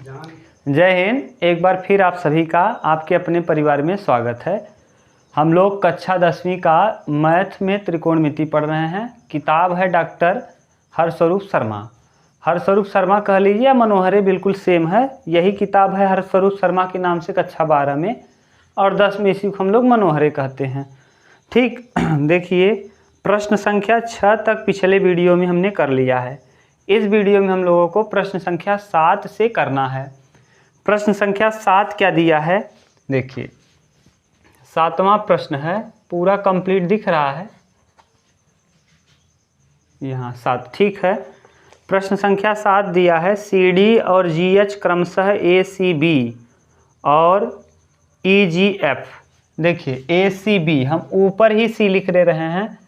जय हिंद। एक बार फिर आप सभी का आपके अपने परिवार में स्वागत है। हम लोग कक्षा 10वीं का मैथ में त्रिकोणमिति पढ़ रहे हैं। किताब है डॉक्टर हरस्वरूप शर्मा। हरस्वरूप शर्मा कह लीजिए या मनोहरे, बिल्कुल सेम है। यही किताब है हरस्वरूप शर्मा के नाम से कक्षा 12 में, और 10 में इसी को हम लोग मनोहरे कहते हैं। ठीक, देखिए प्रश्न संख्या 6 तक पिछले वीडियो में हमने कर लिया है। इस वीडियो में हम लोगों को प्रश्न संख्या 7 से करना है। प्रश्न संख्या 7 क्या दिया है, देखिए 7वां प्रश्न है, पूरा कंप्लीट दिख रहा है यहाँ 7, ठीक है। प्रश्न संख्या 7 दिया है, CD और GH क्रमशः ACB और EGF। देखिए ACB हम ऊपर ही C लिख दे रहे हैं,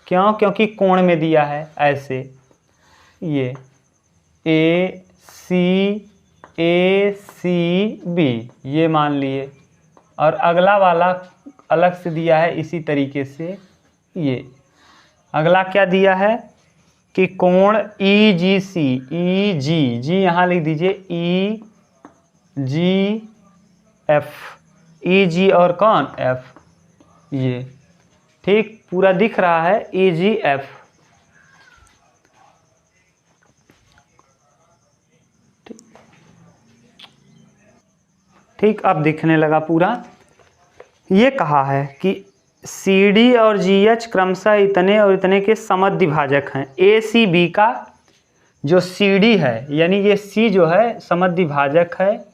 क्यों? क्योंकि कोण में दिया है ऐसे, ये ACB ये मान लिए, और अगला वाला अलग से दिया है इसी तरीके से। ये अगला क्या दिया है कि कोण EGC, जी यहाँ लिख दीजिए EGF, EG और कौन F, ये ठीक पूरा दिख रहा है EGF। ठीक, अब दिखने लगा पूरा। ये कहा है कि CD और GH क्रमशः इतने और इतने के समद्विभाजक हैं। ACB का जो CD है, यानी ये C जो है समद्विभाजक है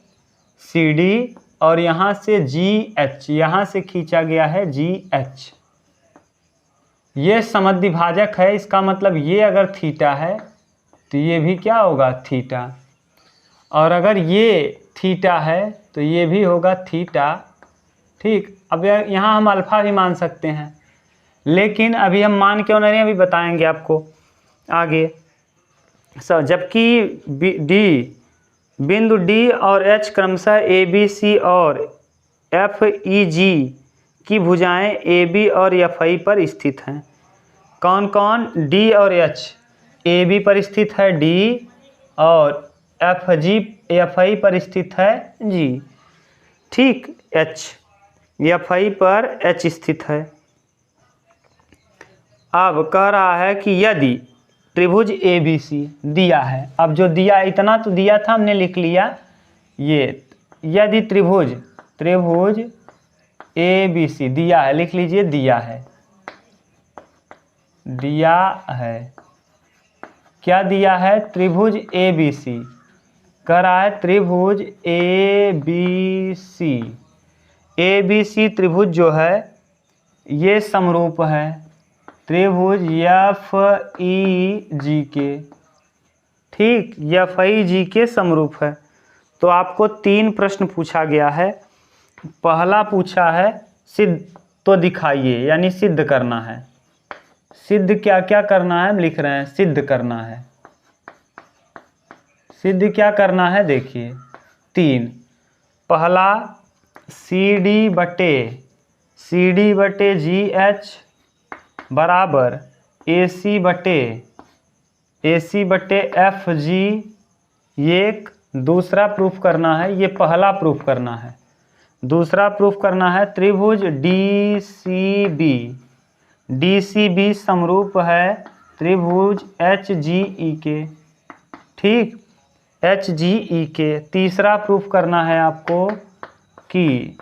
CD, और यहाँ से GH, यहाँ से खींचा गया है GH, ये समद्विभाजक है। इसका मतलब ये अगर थीटा है तो ये भी क्या होगा थीटा, और अगर ये थीटा है तो ये भी होगा थीटा। ठीक, अब यहाँ हम अल्फ़ा भी मान सकते हैं, लेकिन अभी हम मान क्यों नहीं, अभी बताएंगे आपको आगे। जबकि बिंदु D और H क्रमशः ABC और FEG की भुजाएं AB और FI पर स्थित हैं। कौन कौन? D और H AB पर स्थित है D, और FI पर स्थित है G। ठीक, FI पर H स्थित है। अब कह रहा है कि यदि त्रिभुज ABC दिया है, अब जो दिया इतना तो दिया था हमने लिख लिया, ये यदि त्रिभुज ABC दिया है, लिख लीजिए दिया है क्या दिया है? त्रिभुज ABC। कह रहा है त्रिभुज ABC त्रिभुज जो है ये समरूप है त्रिभुज FEG के। ठीक, FEG के समरूप है। तो आपको 3 प्रश्न पूछा गया है। पहला पूछा है सिद्ध तो दिखाइए, यानी सिद्ध करना है। सिद्ध क्या क्या करना है हम लिख रहे हैं, सिद्ध करना है। सिद्ध क्या करना है, देखिए 3। पहला CD बटे GH बराबर AC बटे FG, ये दूसरा प्रूफ करना है। ये पहला प्रूफ करना है। दूसरा प्रूफ करना है त्रिभुज DCB समरूप है त्रिभुज HGE के। ठीक, HGE के। तीसरा प्रूफ करना है आपको कि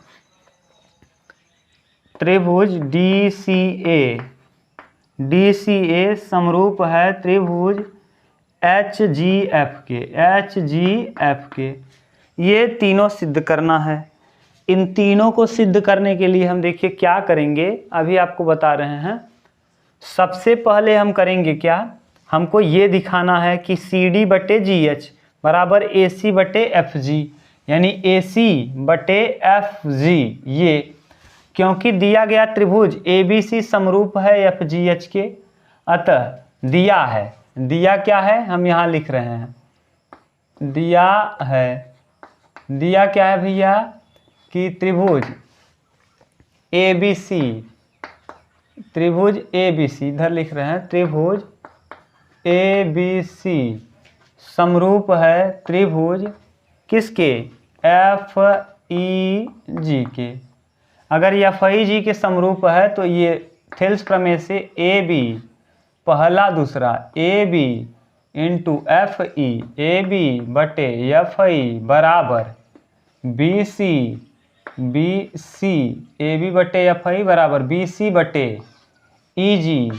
त्रिभुज DCA समरूप है त्रिभुज HGF के। ये तीनों सिद्ध करना है। इन तीनों को सिद्ध करने के लिए हम देखिए क्या करेंगे, अभी आपको बता रहे हैं। सबसे पहले हम करेंगे क्या, हमको ये दिखाना है कि CD बटे GH बराबर AC बटे FG, यानी AC बटे FG। ये क्योंकि दिया गया त्रिभुज ABC समरूप है FGH के, अतः दिया क्या है हम यहाँ लिख रहे हैं। दिया क्या है भैया कि त्रिभुज ABC इधर लिख रहे हैं, त्रिभुज ABC समरूप है त्रिभुज किसके? एफ ई जी के। अगर एफ ई जी के समरूप है तो ये थेल्स प्रमेय से ए बी पहला दूसरा A B into F E, A B बटे एफ ई बराबर B C, B C A B बटे एफ आई बराबर बी सी बटे ई जी,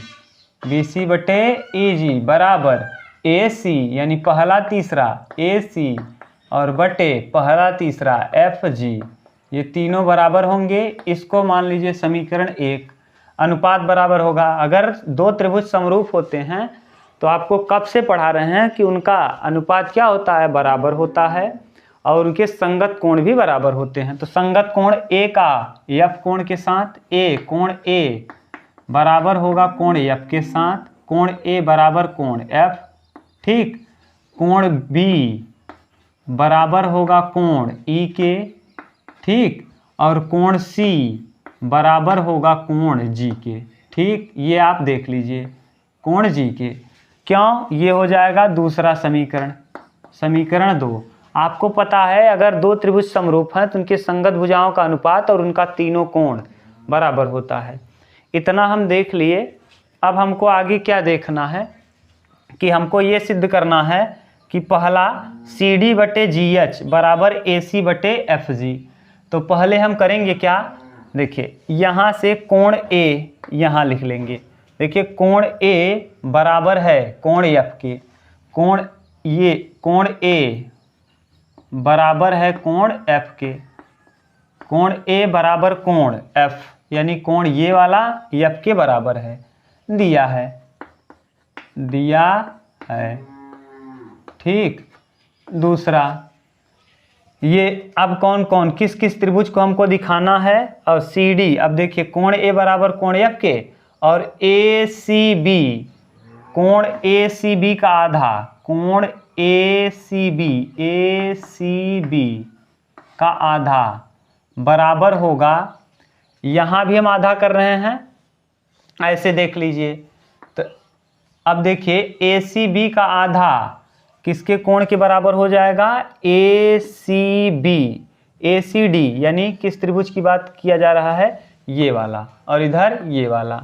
बी सी बटे ई जी बराबर ए सी यानी पहला तीसरा ए सी और बटे पहला तीसरा एफ जी। ये तीनों बराबर होंगे। इसको मान लीजिए समीकरण 1। अनुपात बराबर होगा। अगर दो त्रिभुज समरूप होते हैं तो आपको कब से पढ़ा रहे हैं कि उनका अनुपात क्या होता है? बराबर होता है और उनके संगत कोण भी बराबर होते हैं। तो संगत कोण ए का एफ कोण के साथ कोण ए बराबर होगा कोण एफ के साथ, कोण ए बराबर कोण एफ, ठीक। कोण बी बराबर होगा कोण ई के, ठीक। और कोण सी बराबर होगा कोण जी के, ठीक। ये आप देख लीजिए कोण जी के। क्यों? ये हो जाएगा दूसरा समीकरण, समीकरण 2। आपको पता है अगर दो त्रिभुज समरूप हैं तो उनके संगत भुजाओं का अनुपात और उनका तीनों कोण बराबर होता है। इतना हम देख लिए। अब हमको आगे क्या देखना है कि हमको ये सिद्ध करना है कि पहला सी डी बटे जी एच बराबर ए सी बटे एफ जी। तो पहले हम करेंगे क्या? देखिए यहाँ से कोण ए यहाँ लिख लेंगे। देखिए कोण ए बराबर है कोण एफ के, कोण ये कोण ए बराबर है कोण एफ के, कोण ए बराबर कोण एफ यानी कोण ये वाला एफ के बराबर है, दिया है, ठीक। दूसरा ये अब कौन कौन किस किस त्रिभुज को हमको दिखाना है और सी डी। अब देखिए कोण ए बराबर कोण एफ के और ए सी बी, कोण ए सी बी का आधा, कोण ए सी बी का आधा बराबर होगा, यहाँ भी हम आधा कर रहे हैं, ऐसे देख लीजिए। तो अब देखिए ए सी बी का आधा किसके कोण के बराबर हो जाएगा? ए सी बी, ए सी डी यानी किस त्रिभुज की बात किया जा रहा है? ये वाला, और इधर ये वाला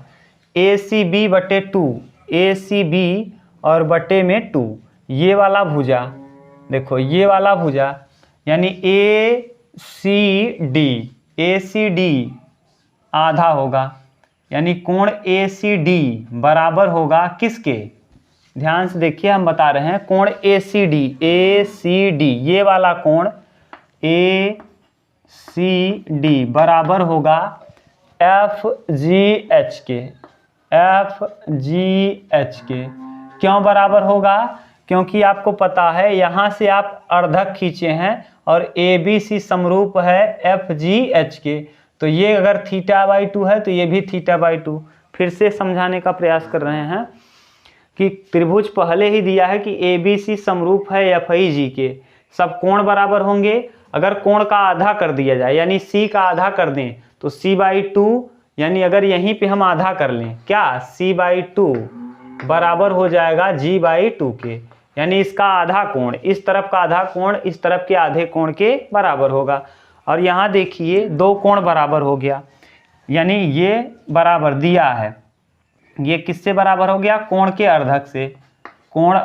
ए सी बी बटे 2, ए सी बी और बटे में 2, ये वाला भुजा, देखो ये वाला भुजा यानी ए सी डी आधा होगा, यानी कोण ए सी डी बराबर होगा किसके? ध्यान से देखिए हम बता रहे हैं कोण ए सी डी ये वाला कोण ए सी डी बराबर होगा एफ जी एच के। क्यों बराबर होगा? क्योंकि आपको पता है यहाँ से आप अर्धक खींचे हैं और ए बी सी समरूप है एफ जी एच के, तो ये अगर θ/2 है तो ये भी θ/2। फिर से समझाने का प्रयास कर रहे हैं कि त्रिभुज पहले ही दिया है कि ए बी सी समरूप है एफ आई जी के, सब कोण बराबर होंगे। अगर कोण का आधा कर दिया जाए यानी सी का आधा कर दें तो c/2 यानी अगर यहीं पे हम आधा कर लें क्या c/2 बराबर हो जाएगा g/2 के, यानी इसका आधा कोण इस तरफ का आधा कोण इस तरफ के आधे कोण के बराबर होगा। और यहाँ देखिए दो कोण बराबर हो गया, यानी ये बराबर दिया है, ये किससे बराबर हो गया? कोण के अर्धक से, कोण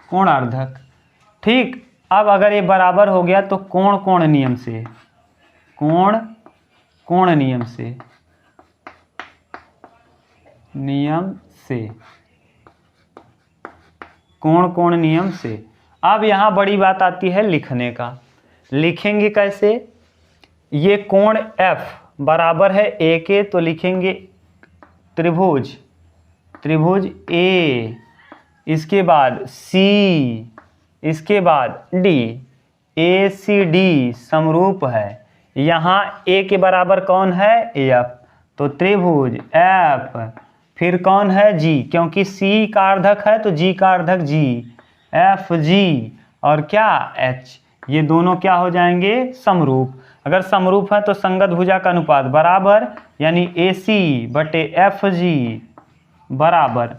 अर्धक, ठीक। अब अगर ये बराबर हो गया तो कोण नियम से, कोण नियम से। अब यहाँ बड़ी बात आती है लिखने का। लिखेंगे कैसे? ये कोण F बराबर है A के, तो लिखेंगे त्रिभुज A, इसके बाद C, इसके बाद D, ACD समरूप है। यहाँ A के बराबर कौन है? F, तो त्रिभुज F, फिर कौन है? G, क्योंकि C का अर्धक है तो G का अर्धक G, FG और क्या H, ये दोनों क्या हो जाएंगे? समरूप। अगर समरूप है तो संगत भुजा का अनुपात बराबर, यानी AC बटे FG बराबर।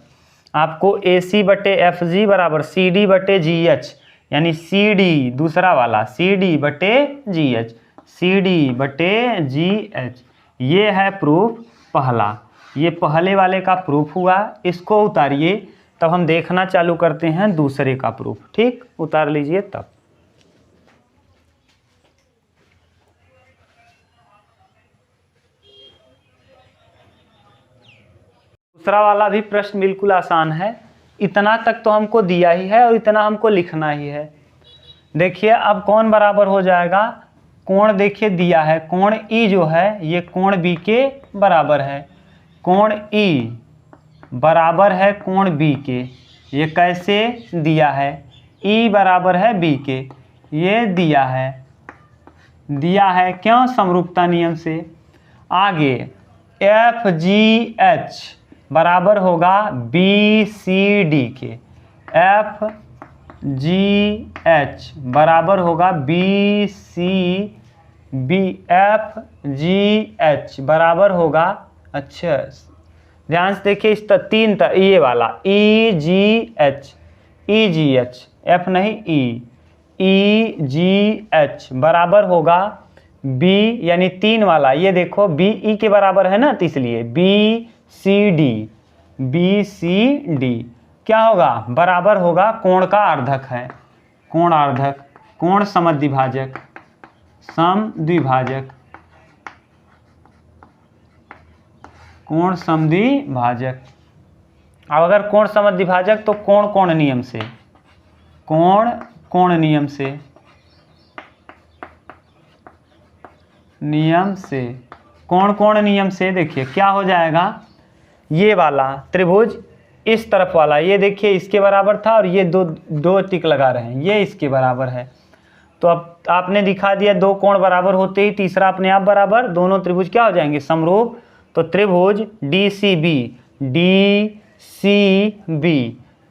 आपको AC बटे FG बराबर CD बटे GH, यानी CD दूसरा वाला CD बटे GH, CD बटे GH, ये है प्रूफ पहला। ये पहले वाले का प्रूफ हुआ, इसको उतारिए तब हम देखना चालू करते हैं दूसरे का प्रूफ। ठीक, उतार लीजिए तब। दूसरा वाला भी प्रश्न बिल्कुल आसान है, इतना तक तो हमको दिया ही है और इतना हमको लिखना ही है। देखिए अब कौन बराबर हो जाएगा, कोण देखिए दिया है, कोण E जो है ये कोण B के बराबर है, कोण E बराबर है कोण B के। ये कैसे दिया है, E बराबर है B के, ये दिया है क्यों, समरूपता नियम से। आगे FGH बराबर होगा BCD के, FGH बराबर होगा FGH बराबर होगा, अच्छा ध्यान से देखिए इस तीन ये वाला EGH, F नहीं EGH बराबर होगा B, यानी तीन वाला ये देखो BE के बराबर है ना, तो इसलिए BCD क्या होगा, बराबर होगा कोण का अर्धक है, कोण अर्धक, कोण समद्विभाजक, कोण समद्विभाजक। अब अगर कोण समद्विभाजक तो कोण नियम से, कोण नियम से देखिए क्या हो जाएगा, ये वाला त्रिभुज इस तरफ वाला ये देखिए इसके बराबर था और ये दो टिक लगा रहे हैं, ये इसके बराबर है। तो अब आपने दिखा दिया दो कोण बराबर होते ही तीसरा अपने आप बराबर, दोनों त्रिभुज क्या हो जाएंगे, समरूप। तो त्रिभुज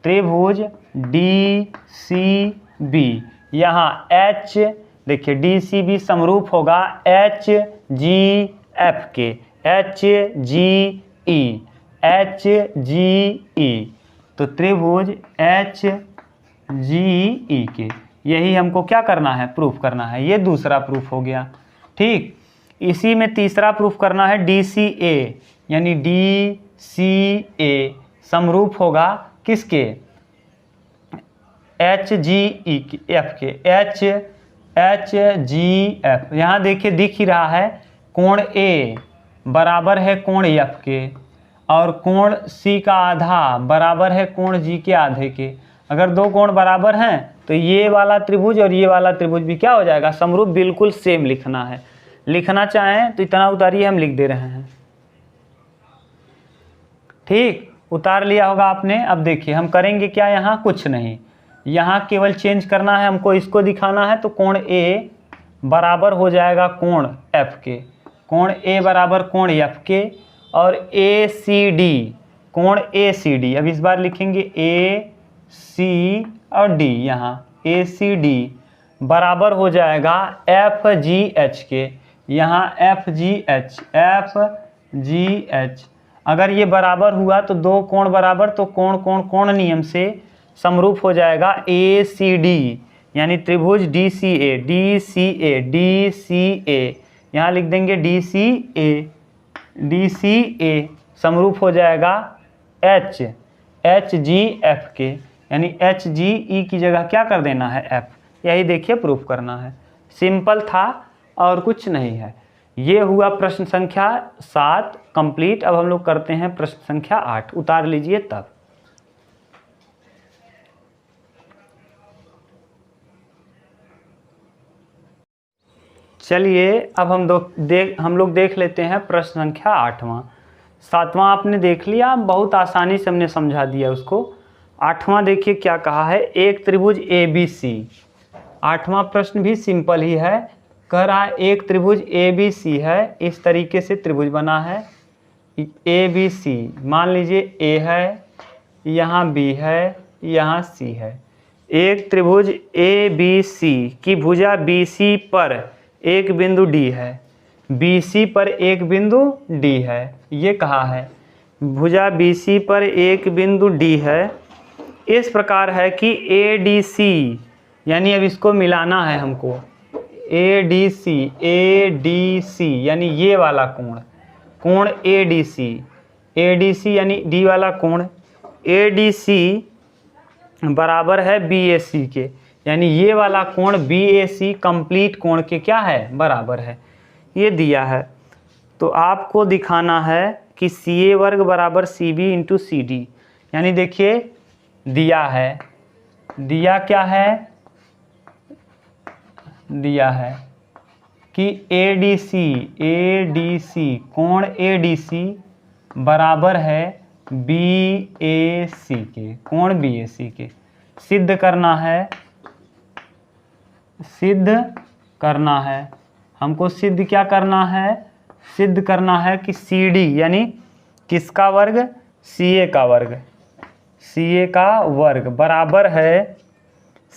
त्रिभुज DCB, यहाँ H देखिए DCB समरूप होगा HGF के, HGE, तो त्रिभुज HGE के, यही हमको क्या करना है, प्रूफ करना है। ये दूसरा प्रूफ हो गया। ठीक, इसी में तीसरा प्रूफ करना है DCA, यानी DCA समरूप होगा किसके, HGF के, HGF। यहाँ देखिए दिख ही रहा है कोण A बराबर है कोण F के और कोण C का आधा बराबर है कोण G के आधे के। अगर दो कोण बराबर हैं तो ये वाला त्रिभुज और ये वाला त्रिभुज भी क्या हो जाएगा, समरूप। बिल्कुल सेम लिखना है, लिखना चाहें तो इतना उतारिए, हम लिख दे रहे हैं। ठीक, उतार लिया होगा आपने। अब देखिए हम करेंगे क्या, यहाँ कुछ नहीं, यहाँ केवल चेंज करना है हमको, इसको दिखाना है। तो कोण A बराबर हो जाएगा कोण F के, कोण A बराबर कोण F के, और ACD कोण ACD, अब इस बार लिखेंगे AC और D, यहाँ ACD बराबर हो जाएगा FGH के, यहाँ FGH। अगर ये बराबर हुआ तो दो कोण बराबर, तो कोण नियम से समरूप हो जाएगा ACD, यानी त्रिभुज DCA, यहाँ लिख देंगे DCA समरूप हो जाएगा HGF के, यानी HGE की जगह क्या कर देना है, F। यही देखिए प्रूफ करना है, सिंपल था और कुछ नहीं है। ये हुआ प्रश्न संख्या 7 कंप्लीट। अब हम लोग करते हैं प्रश्न संख्या 8, उतार लीजिए तब। चलिए अब हम लोग देख लेते हैं प्रश्न संख्या 8वां। 7वां आपने देख लिया, बहुत आसानी से हमने समझा दिया उसको। 8वां देखिए क्या कहा है, एक त्रिभुज ABC। 8वां प्रश्न भी सिंपल ही है, कह रहा है एक त्रिभुज ABC है, इस तरीके से त्रिभुज बना है ABC। मान लीजिए A है, यहाँ B है, यहाँ C है। एक त्रिभुज ABC की भुजा BC पर एक बिंदु D है, BC पर एक बिंदु D है, ये कहा है। भुजा BC पर एक बिंदु D है, इस प्रकार है कि ADC, यानी अब इसको मिलाना है हमको, ADC यानी ये वाला कोण ADC यानी D वाला कोण ADC बराबर है BAC के, यानी ये वाला कोण BAC कंप्लीट कोण के क्या है, बराबर है। ये दिया है तो आपको दिखाना है कि CA वर्ग बराबर CB इंटू CD, यानी देखिए दिया क्या है, दिया है कि ADC कोण ADC बराबर है BAC के, कोण BAC के। सिद्ध करना है हमको, सिद्ध क्या करना है, सिद्ध करना है कि CD यानी किसका वर्ग, CA का वर्ग बराबर है,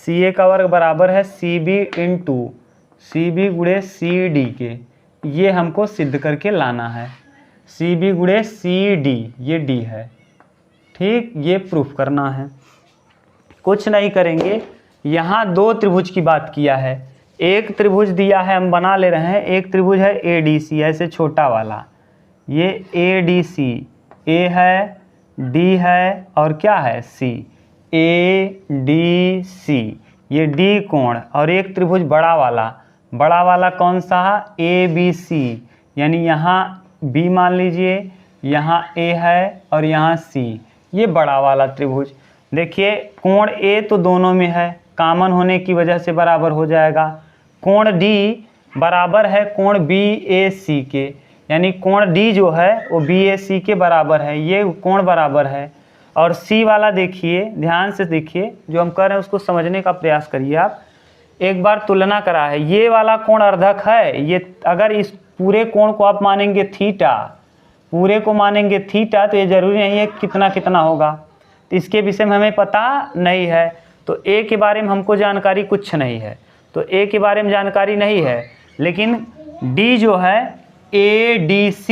CA का वर्ग बराबर है CB गुणे CD के। ये हमको सिद्ध करके लाना है, CB गुणे CD, ये D है, ठीक। ये प्रूफ करना है, कुछ नहीं करेंगे। यहाँ दो त्रिभुज की बात किया है, एक त्रिभुज दिया है हम बना ले रहे हैं, एक त्रिभुज है ADC ऐसे छोटा वाला, ये ADC A है, D है और क्या है C, ADC ये D कोण, और एक त्रिभुज बड़ा वाला कौन सा, ABC, यानी यहाँ B मान लीजिए, यहाँ A है और यहाँ C, ये बड़ा वाला त्रिभुज। देखिए कोण A तो दोनों में है, कॉमन होने की वजह से बराबर हो जाएगा। कोण D बराबर है कोण BAC के, यानी कोण D जो है वो BAC के बराबर है, ये कोण बराबर है। और C वाला देखिए, ध्यान से देखिए, जो हम कर रहे हैं उसको समझने का प्रयास करिए आप। एक बार तुलना करा है, ये वाला कोण अर्धक है, ये अगर इस पूरे कोण को आप मानेंगे थीटा, पूरे को मानेंगे थीटा, तो ये जरूरी नहीं है कितना कितना होगा, तो इसके विषय में हमें पता नहीं है। तो A के बारे में हमको जानकारी कुछ नहीं है, तो A के बारे में जानकारी नहीं है, लेकिन D जो है ADC,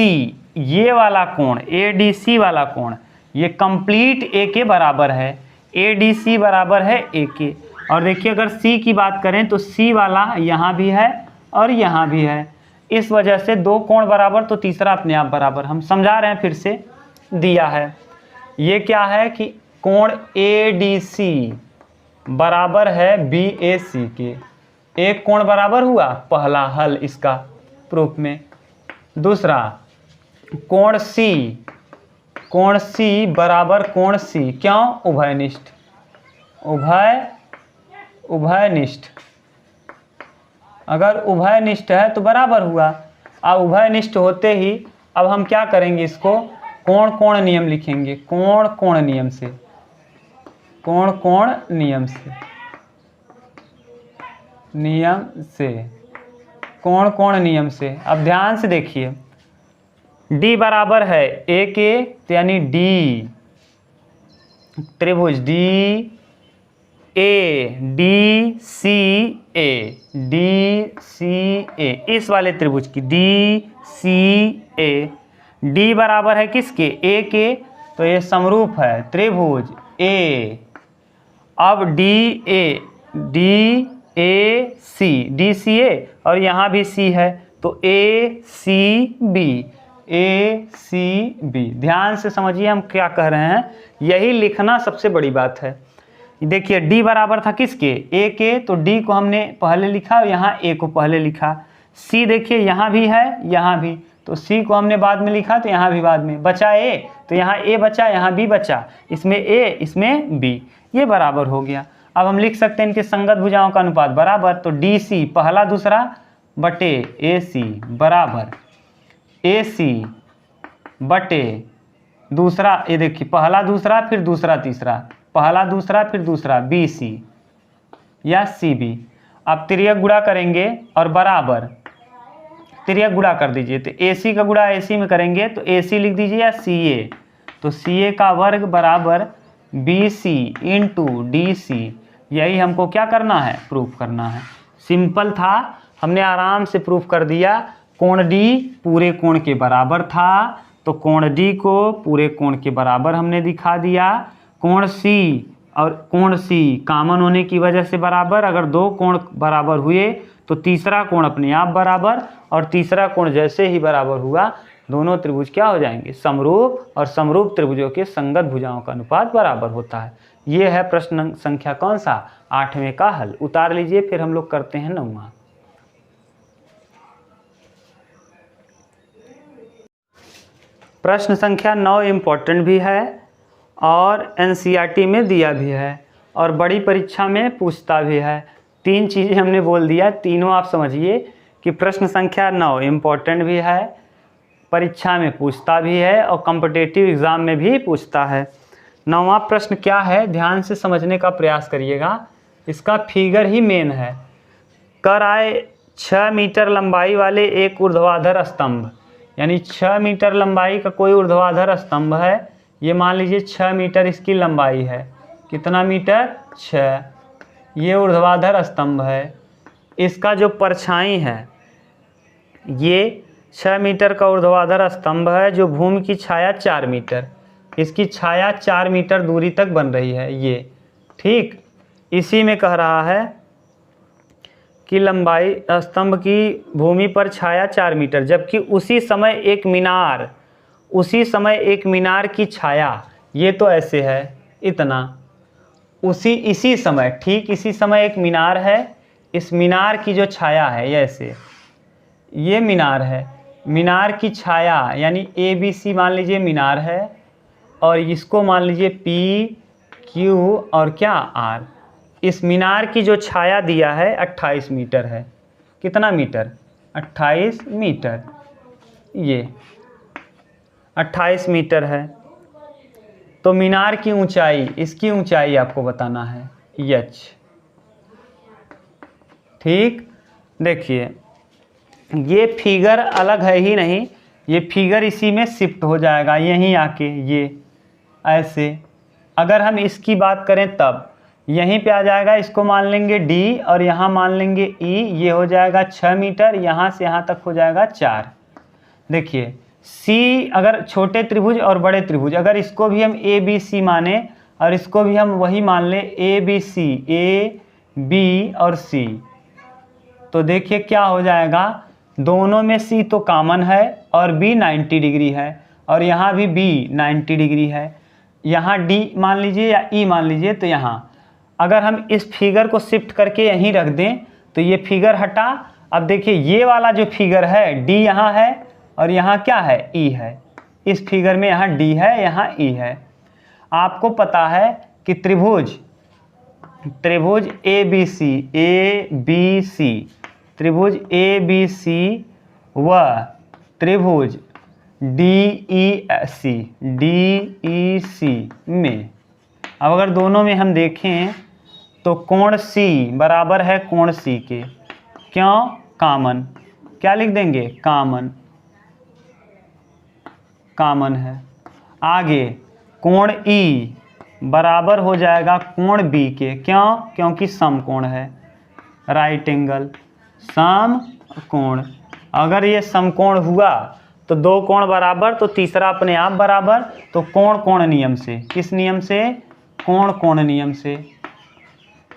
ये वाला कोण ADC वाला कोण ये कंप्लीट A के बराबर है, ADC बराबर है A के। और देखिए अगर C की बात करें तो C वाला यहाँ भी है और यहाँ भी है, इस वजह से दो कोण बराबर तो तीसरा अपने आप बराबर। हम समझा रहे हैं, फिर से दिया है, ये क्या है कि कोण ADC बराबर है BAC के, एक कोण बराबर हुआ, पहला हल इसका प्रूफ में। दूसरा कोण C बराबर कोण C, क्यों, उभयनिष्ठ, अगर उभयनिष्ठ है तो बराबर हुआ। अब उभयनिष्ठ होते ही अब हम क्या करेंगे, इसको कोण नियम लिखेंगे, कोण नियम से, कोण नियम से। अब ध्यान से देखिए, D बराबर है A के, तो यानी D त्रिभुज DCA, इस वाले त्रिभुज की DCA, D बराबर है किसके, A के, तो ये समरूप है त्रिभुज A। अब DCA और यहाँ भी C है, तो ACB। ध्यान से समझिए हम क्या कह रहे हैं, यही लिखना सबसे बड़ी बात है। देखिए D बराबर था किसके, A के, तो D को हमने पहले लिखा और यहाँ A को पहले लिखा। C देखिए यहाँ भी है, यहाँ भी, तो C को हमने बाद में लिखा, तो यहाँ भी बाद में बचा A, तो यहाँ A बचा, यहाँ B बचा, इसमें A इसमें B, ये बराबर हो गया। अब हम लिख सकते हैं इनके संगत भुजाओं का अनुपात बराबर, तो DC पहला दूसरा बटे AC बराबर AC बटे दूसरा, ये देखिए पहला दूसरा फिर दूसरा तीसरा, पहला दूसरा फिर दूसरा BC या CB। अब तिर्यक गुणा करेंगे और बराबर, तिर्यक गुणा कर दीजिए, तो AC का गुणा AC में करेंगे तो AC लिख दीजिए या CA, तो CA का वर्ग बराबर BC इंटू DC। यही हमको क्या करना है, प्रूफ करना है। सिंपल था, हमने आराम से प्रूफ कर दिया। कोण D पूरे कोण के बराबर था, तो कोण डी को पूरे कोण के बराबर हमने दिखा दिया। कोण सी और कोण सी कॉमन होने की वजह से बराबर, अगर दो कोण बराबर हुए तो तीसरा कोण अपने आप बराबर, और तीसरा कोण जैसे ही बराबर हुआ दोनों त्रिभुज क्या हो जाएंगे, समरूप, और समरूप त्रिभुजों के संगत भुजाओं का अनुपात बराबर होता है। ये है प्रश्न संख्या कौन सा, 8वें का हल। उतार लीजिए, फिर हम लोग करते हैं 9वां। प्रश्न संख्या 9 इम्पोर्टेंट भी है और एनसीईआरटी में दिया भी है और बड़ी परीक्षा में पूछता भी है। 3 चीज़ें हमने बोल दिया, तीनों आप समझिए कि प्रश्न संख्या 9 इम्पोर्टेंट भी है, परीक्षा में पूछता भी है और कॉम्पिटिटिव एग्ज़ाम में भी पूछता है। 9वां प्रश्न क्या है, ध्यान से समझने का प्रयास करिएगा, इसका फिगर ही मेन है। कर आए 6 मीटर लंबाई वाले एक ऊर्ध्वाधर स्तंभ, यानी 6 मीटर लंबाई का कोई ऊर्ध्वाधर स्तंभ है। ये मान लीजिए 6 मीटर इसकी लंबाई है। कितना मीटर, 6। ये ऊर्ध्वाधर स्तंभ है। इसका जो परछाई है, ये 6 मीटर का ऊर्ध्वाधर स्तंभ है जो भूमि की छाया 4 मीटर, इसकी छाया 4 मीटर दूरी तक बन रही है ये, ठीक। इसी में कह रहा है कि लंबाई स्तंभ की भूमि पर छाया 4 मीटर, जबकि उसी समय एक मीनार की छाया, ये तो ऐसे है इतना, इसी समय, ठीक इसी समय एक मीनार है, इस मीनार की जो छाया है ये ऐसे, ये मीनार है, मीनार की छाया यानी ABC मान लीजिए मीनार है, और इसको मान लीजिए P, Q और क्या R। इस मीनार की जो छाया दिया है 28 मीटर है। कितना मीटर, 28 मीटर, ये 28 मीटर है। तो मीनार की ऊंचाई, इसकी ऊंचाई आपको बताना है H, ठीक। देखिए ये फिगर अलग है ही नहीं, ये फिगर इसी में शिफ्ट हो जाएगा यहीं आके, ये ऐसे। अगर हम इसकी बात करें तब यहीं पे आ जाएगा, इसको मान लेंगे D और यहाँ मान लेंगे E, ये हो जाएगा 6 मीटर, यहाँ से यहाँ तक हो जाएगा 4। देखिए C, अगर छोटे त्रिभुज और बड़े त्रिभुज, अगर इसको भी हम ABC माने और इसको भी हम वही मान लें ABC, A, B और C, तो देखिए क्या हो जाएगा, दोनों में C तो कॉमन है और B 90 डिग्री है, और यहाँ भी B 90 डिग्री है। यहाँ D मान लीजिए या E मान लीजिए, तो यहाँ अगर हम इस फिगर को शिफ्ट करके यहीं रख दें तो ये फिगर हटा। अब देखिए ये वाला जो फिगर है D यहाँ है और यहाँ क्या है, E है। इस फिगर में यहाँ D है, यहाँ E है। आपको पता है कि त्रिभुज ABC, त्रिभुज ABC व त्रिभुज DEC में, अब अगर दोनों में हम देखें तो कोण C बराबर है कोण C के, क्यों, कॉमन, क्या लिख देंगे, कॉमन है। आगे कोण E बराबर हो जाएगा कोण B के, क्यों, क्योंकि समकोण है, राइट एंगल, समकोण। अगर ये समकोण हुआ तो दो कोण बराबर तो तीसरा अपने आप बराबर, तो कोण कोण नियम से, किस नियम से, कोण कोण नियम से,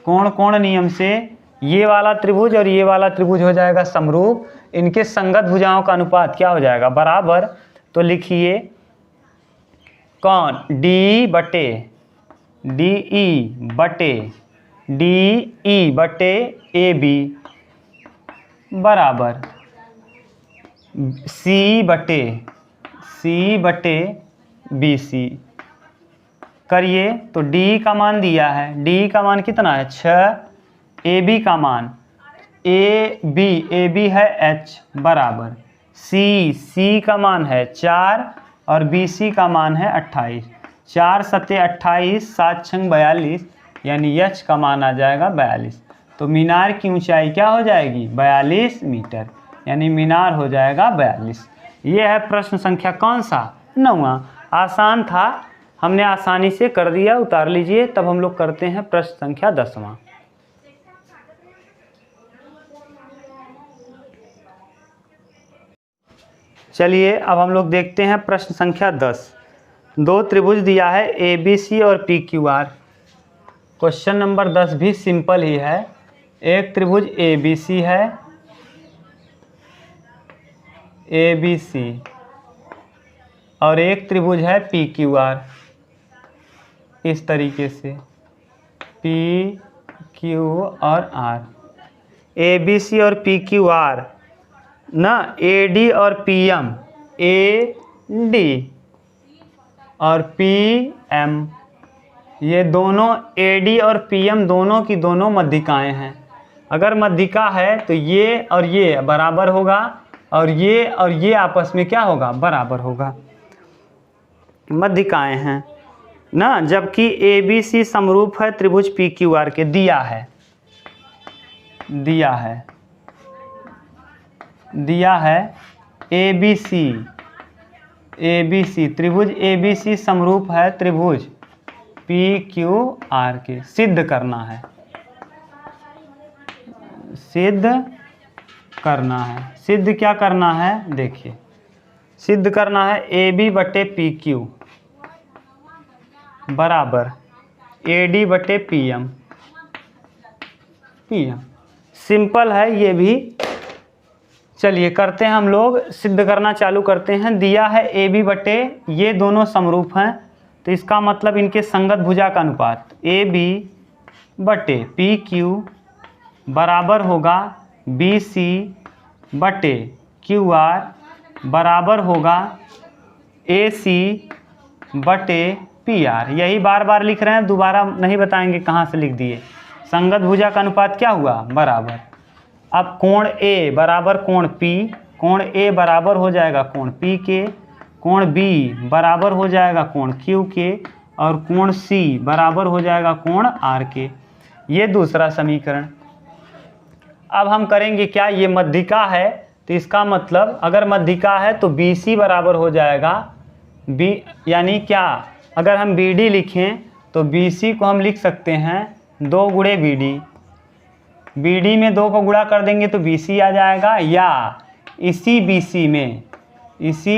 कोण कोण नियम से ये वाला त्रिभुज और ये वाला त्रिभुज हो जाएगा समरूप, इनके संगत भुजाओं का अनुपात क्या हो जाएगा, बराबर। तो लिखिए कौन, DE बटे AB बराबर C बटे BC। करिए तो D का मान दिया है, D का मान कितना है 6, AB का मान AB है H बराबर C का मान है 4 और BC का मान है 28। 4 सत्ते 28, 7 छंग 42, यानी H का मान आ जाएगा 42। तो मीनार की ऊंचाई क्या हो जाएगी, 42 मीटर, यानी मीनार हो जाएगा 42। ये है प्रश्न संख्या कौन सा, 9वां। आसान था, हमने आसानी से कर दिया, उतार लीजिए। तब हम लोग करते हैं प्रश्न संख्या 10वां। चलिए अब हम लोग देखते हैं प्रश्न संख्या 10। दो त्रिभुज दिया है ABC और PQR। क्वेश्चन नंबर 10 भी सिंपल ही है। एक त्रिभुज ABC है, ABC, और एक त्रिभुज है PQR। इस तरीके से PQ और R, ABC और PQR ना, AD और PM, AD और PM, ये दोनों AD और PM दोनों की दोनों मध्यिकाएं हैं। अगर मध्यिका है तो ये और ये बराबर होगा और ये आपस में क्या होगा, बराबर होगा, मध्यिकाएं हैं ना। जबकि ABC समरूप है त्रिभुज PQR के, दिया है ABC त्रिभुज ABC समरूप है त्रिभुज PQR के। सिद्ध करना है, सिद्ध क्या करना है, देखिए सिद्ध करना है AB बटे PQ बराबर AD बटे PM। सिंपल है ये भी। चलिए करते हैं, हम लोग सिद्ध करना चालू करते हैं। दिया है AB बटे, ये दोनों समरूप हैं तो इसका मतलब इनके संगत भुजा का अनुपात AB बटे PQ बराबर होगा BC बटे QR बराबर होगा AC बटे PR। यही बार बार लिख रहे हैं, दोबारा नहीं बताएंगे कहाँ से लिख दिए। संगत भुजा का अनुपात क्या हुआ, बराबर। अब कोण A बराबर कोण P, कोण A बराबर हो जाएगा कोण P के, कोण B बराबर हो जाएगा कोण Q के, और कोण C बराबर हो जाएगा कोण R के। ये दूसरा समीकरण। अब हम करेंगे क्या, ये मध्यिका है तो इसका मतलब अगर मध्यिका है तो BC बराबर हो जाएगा B, यानी क्या, अगर हम BD लिखें तो BC को हम लिख सकते हैं 2 गुणे BD। BD में 2 को गुणा कर देंगे तो BC आ जाएगा, या इसी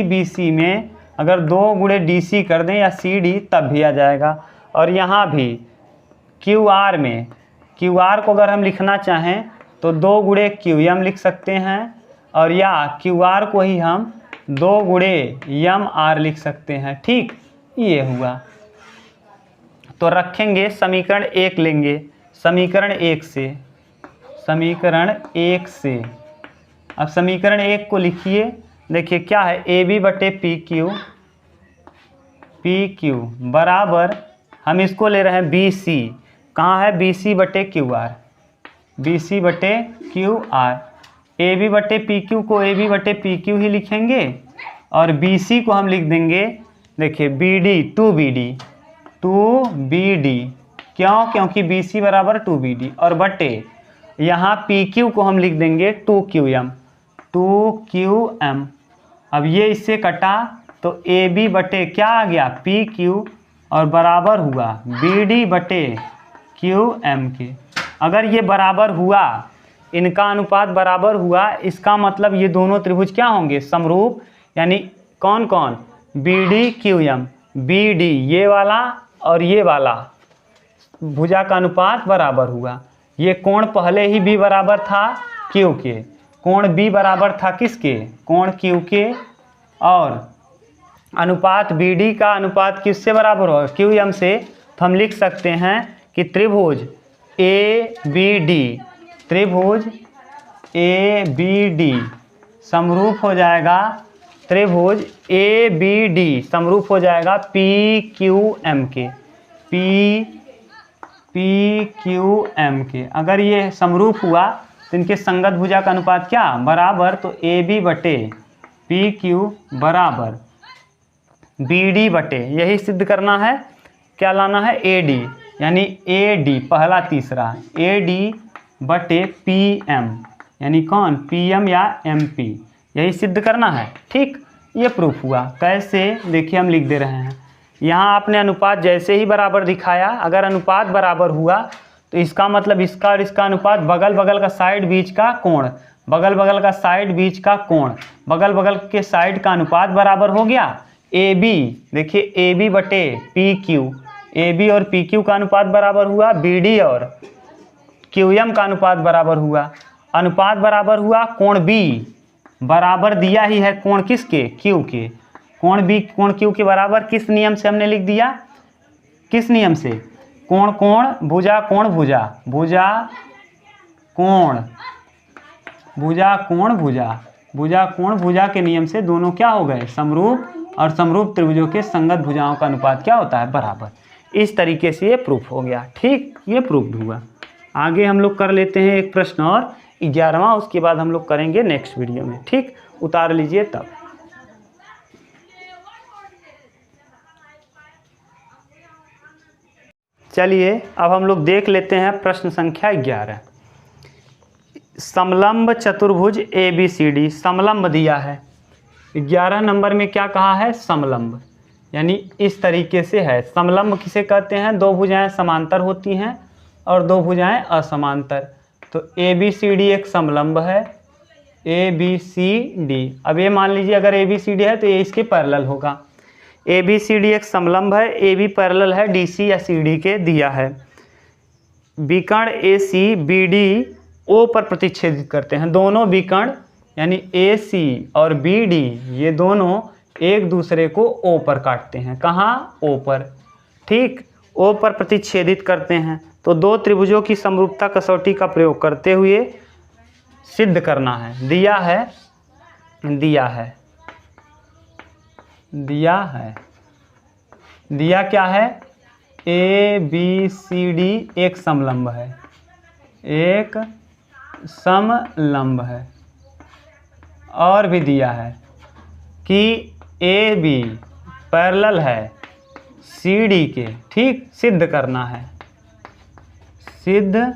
BC में अगर 2 गुणे DC कर दें या CD तब भी आ जाएगा। और यहाँ भी QR में, QR को अगर हम लिखना चाहें तो 2 गुणे QM लिख सकते हैं, और या QR को ही हम 2 गुणे MR लिख सकते हैं। ठीक, ये हुआ। तो रखेंगे समीकरण 1 लेंगे, समीकरण 1 से। अब समीकरण 1 को लिखिए, देखिए क्या है, AB बटे PQ बराबर, हम इसको ले रहे हैं BC, कहाँ है, BC बटे QR। AB बटे PQ को AB बटे PQ ही लिखेंगे, और BC को हम लिख देंगे, देखिए BD 2BD, क्योंकि BC बराबर 2BD, और बटे यहाँ PQ को हम लिख देंगे 2QM। अब ये इससे कटा तो AB बटे क्या आ गया, PQ, और बराबर हुआ BD बटे QM के। अगर ये बराबर हुआ, इनका अनुपात बराबर हुआ, इसका मतलब ये दोनों त्रिभुज क्या होंगे, समरूप। यानी कौन कौन, BD QM, BD ये वाला और ये वाला भुजा का अनुपात बराबर हुआ। ये कोण पहले ही B बराबर था Q के, कोण B बराबर था किसके, कोण Q के, और अनुपात BD का अनुपात किससे बराबर होगा, QM से। तो हम लिख सकते हैं कि त्रिभुज ABD समरूप हो जाएगा, त्रिभुज ABD समरूप हो जाएगा PQM के, PQM के। अगर ये समरूप हुआ तो इनके संगत भुजा का अनुपात क्या, बराबर। तो AB बटे PQ बराबर BD बटे, यही सिद्ध करना है, क्या लाना है, AD, यानी AD पहला तीसरा AD बटे PM, यानी कौन, PM या MP, यही सिद्ध करना है। ठीक, ये प्रूफ हुआ। कैसे, देखिए हम लिख दे रहे हैं। यहाँ आपने अनुपात जैसे ही बराबर दिखाया, अगर अनुपात बराबर हुआ तो इसका मतलब इसका और इसका अनुपात बगल बगल का साइड बीच का कोण बगल बगल का साइड बीच का कोण, बगल बगल के साइड का अनुपात बराबर हो गया ए बी। देखिए ए बी बटे पी क्यू, ए बी और पी क्यू का अनुपात बराबर हुआ बी डी और क्यू एम का अनुपात बराबर हुआ। अनुपात बराबर हुआ, कोण बी बराबर दिया ही है कोण किसके, क्यू के। कोण बी कोण क्यू के बराबर किस नियम से हमने लिख दिया, किस नियम से, कोण कोण भुजा कोण भुजा, भुजा कोण भुजा कोण भुजा, भुजा कोण भुजा के नियम से दोनों क्या हो गए, समरूप, और समरूप त्रिभुजों के संगत भुजाओं का अनुपात क्या होता है, बराबर। इस तरीके से ये प्रूफ हो गया। ठीक, ये प्रूफ हुआ। आगे हम लोग कर लेते हैं एक प्रश्न और 11वां, उसके बाद हम लोग करेंगे नेक्स्ट वीडियो में। ठीक, उतार लीजिए तब। चलिए अब हम लोग देख लेते हैं प्रश्न संख्या 11। समलंब चतुर्भुज ए बी सी डी, समलंब दिया है। 11 नंबर में क्या कहा है, समलंब, यानी इस तरीके से है। समलंब किसे कहते हैं, दो भुजाएं समांतर होती हैं और दो भुजाएं असमांतर। तो ए बी सी डी एक समलंब है, ए बी सी डी। अब ये मान लीजिए अगर ए बी सी डी है तो ये इसके पैरेलल होगा। ए बी सी डी एक समलंब है, ए बी पैरेलल है डी सी या सी डी के दिया है। विकर्ण ए सी बी डी ओ पर प्रतिच्छेदित करते हैं। दोनों विकर्ण यानी ए सी और बी डी ये दोनों एक दूसरे को ओ पर काटते हैं। कहाँ, ओ पर। ठीक, ओ पर प्रतिच्छेदित करते हैं। तो दो त्रिभुजों की समरूपता कसौटी का प्रयोग करते हुए सिद्ध करना है। दिया है, दिया है, दिया है, दिया क्या है, ए बी सी डी एक समलंब है, एक समलंब है। और भी दिया है कि ए बी पैरेलल है सी डी के। ठीक, सिद्ध करना है, सिद्ध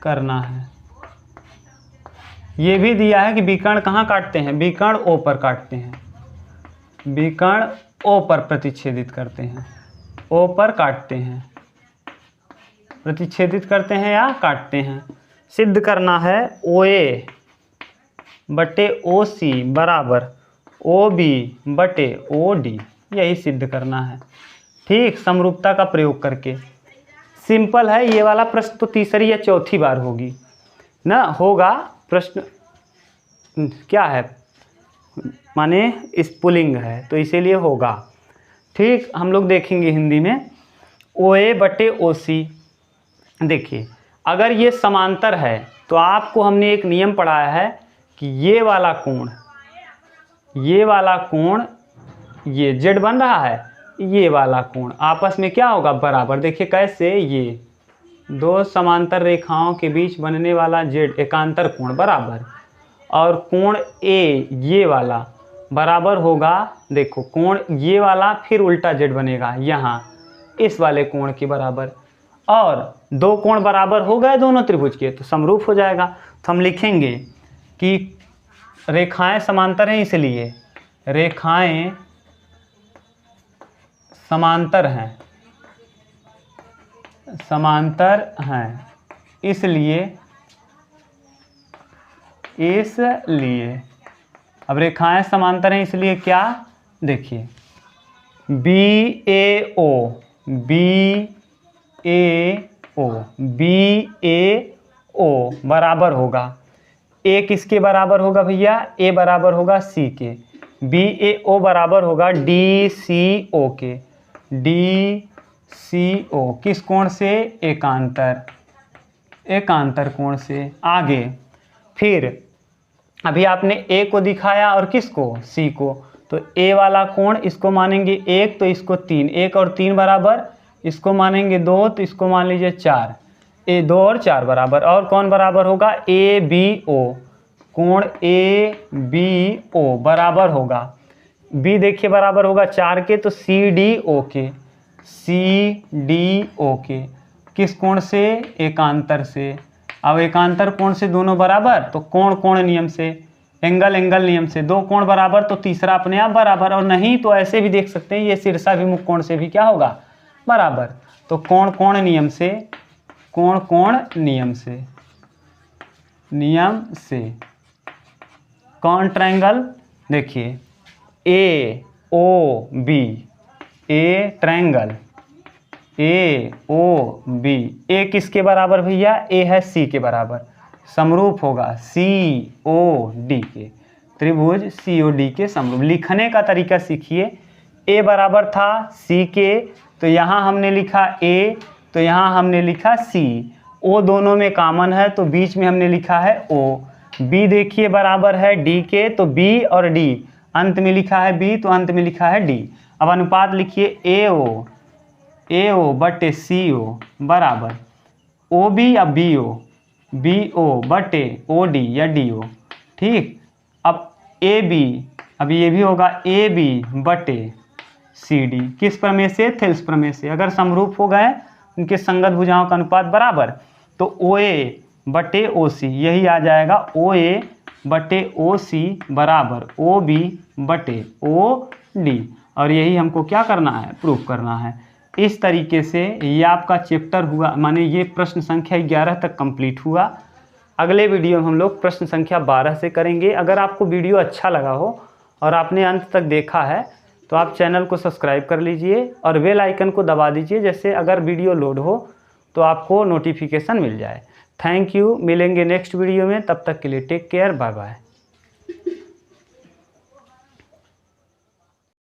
करना है। ये भी दिया है कि विकर्ण कहाँ काटते हैं, विकर्ण ओ पर काटते हैं, विकर्ण ओ पर प्रतिच्छेदित करते हैं, ओ पर काटते हैं, प्रतिच्छेदित करते हैं या काटते हैं। सिद्ध करना है ओ ए बटे ओ सी बराबर ओ बी बटे ओ डी, यही सिद्ध करना है। ठीक, समरूपता का प्रयोग करके। सिंपल है ये वाला प्रश्न, तो तीसरी या चौथी बार होगी ना, होगा प्रश्न। क्या है, माने स्पुलिंग है तो इसीलिए होगा। ठीक, हम लोग देखेंगे हिंदी में। ओ ए बटे ओ सी, देखिए अगर ये समांतर है तो आपको हमने एक नियम पढ़ाया है कि ये वाला कोण, ये वाला कोण, ये जेड बन रहा है, ये वाला कोण आपस में क्या होगा, बराबर। देखिए कैसे, ये दो समांतर रेखाओं के बीच बनने वाला जेड एकांतर कोण बराबर, और कोण ए ये वाला बराबर होगा, देखो कोण ये वाला फिर उल्टा जेड बनेगा यहाँ इस वाले कोण के बराबर, और दो कोण बराबर हो गए दोनों त्रिभुज के तो समरूप हो जाएगा। तो हम लिखेंगे कि रेखाएं समांतर हैं, इसलिए रेखाएं समांतर हैं, समांतर हैं, इसलिए अब रेखाएं समांतर हैं इसलिए क्या, देखिए बी ए ओ, बी ए ओ, बी ए ओ बराबर होगा, ए किसके बराबर होगा भैया, ए बराबर होगा सी के, बी ए ओ बराबर होगा डी सी ओ के, डी सी ओ किस कोण से, एकांतर, एकांतर कोण से। आगे फिर अभी आपने ए को दिखाया और किसको, सी को, तो ए वाला कोण इसको मानेंगे एक तो इसको तीन, एक और तीन बराबर, इसको मानेंगे दो तो इसको मान लीजिए चार, ए दो और चार बराबर, और कौन बराबर होगा, ए बी ओ, कोण ए बी ओ बराबर होगा, बी देखिए बराबर होगा चार के तो सी डी ओ के, सी डी ओ के किस कोण से, एकांतर से। अब एकांतर कोण से दोनों बराबर तो कोण कोण नियम से, एंगल एंगल नियम से, दो कोण बराबर तो तीसरा अपने आप बराबर, और नहीं तो ऐसे भी देख सकते हैं ये शीर्षाभिमुख कोण से भी क्या होगा, बराबर। तो कोण कोण नियम से, कोण कोण नियम से, नियम से कौन ट्रायंगल, देखिए A O B, A triangle A O B, A किसके बराबर भैया, ए है सी के बराबर, समरूप होगा सी ओ डी के, त्रिभुज सी ओ डी के समरूप। लिखने का तरीका सीखिए, ए बराबर था सी के, तो यहाँ हमने लिखा ए, तो यहाँ हमने लिखा सी, ओ दोनों में कॉमन है तो बीच में हमने लिखा है ओ, बी देखिए बराबर है डी के, तो बी और डी, अंत में लिखा है बी तो अंत में लिखा है डी। अब अनुपात लिखिए ए ओ बटे सी ओ बराबर ओ बी या बी ओ बटे ओ डी या डी ओ, ठीक। अब ए बी, अब ये भी होगा ए बी बटे सी डी, किस प्रमेय से, थेल्स प्रमेय से। अगर समरूप हो गए उनके संगत भुजाओं का अनुपात बराबर, तो ओ ए बटे ओ सी, यही आ जाएगा ओ ए बटे ओ सी बराबर ओ बी बटे ओ डी, और यही हमको क्या करना है, प्रूफ करना है। इस तरीके से ये आपका चैप्टर हुआ, माने ये प्रश्न संख्या 11 तक कंप्लीट हुआ। अगले वीडियो में हम लोग प्रश्न संख्या 12 से करेंगे। अगर आपको वीडियो अच्छा लगा हो और आपने अंत तक देखा है तो आप चैनल को सब्सक्राइब कर लीजिए और बेल आइकन को दबा दीजिए, जैसे अगर वीडियो लोड हो तो आपको नोटिफिकेशन मिल जाए। थैंक यू, मिलेंगे नेक्स्ट वीडियो में, तब तक के लिए टेक केयर, बाय बाय।